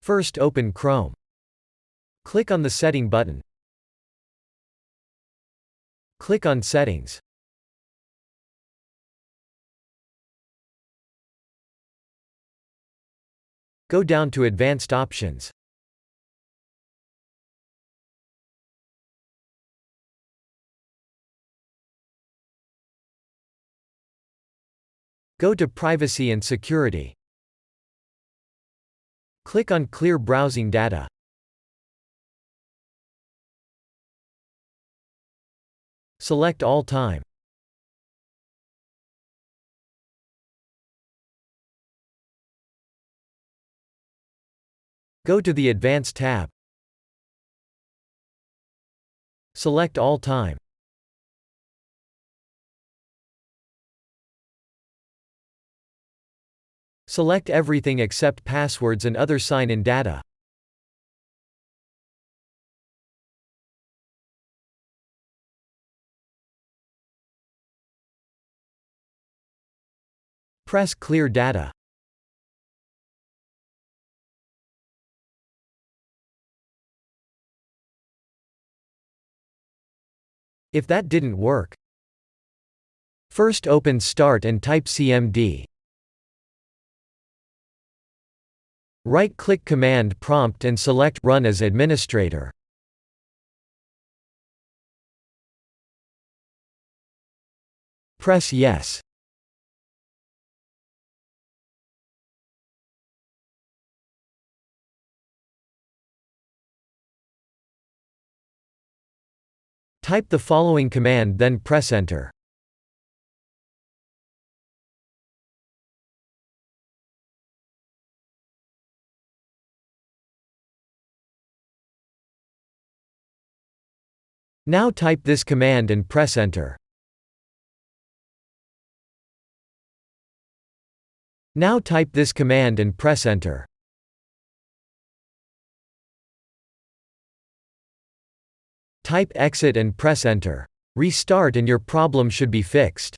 First open Chrome. Click on the Setting button. Click on Settings. Go down to Advanced Options. Go to Privacy and Security. Click on Clear Browsing Data. Select All Time. Go to the Advanced tab. Select All Time. Select everything except passwords and other sign-in data. Press Clear Data. If that didn't work, first open Start and type cmd. Right-click Command Prompt and select Run as Administrator. Press Yes. Type the following command, then press Enter. Now type this command and press Enter. Now type this command and press Enter. Type Exit and press Enter. Restart and your problem should be fixed.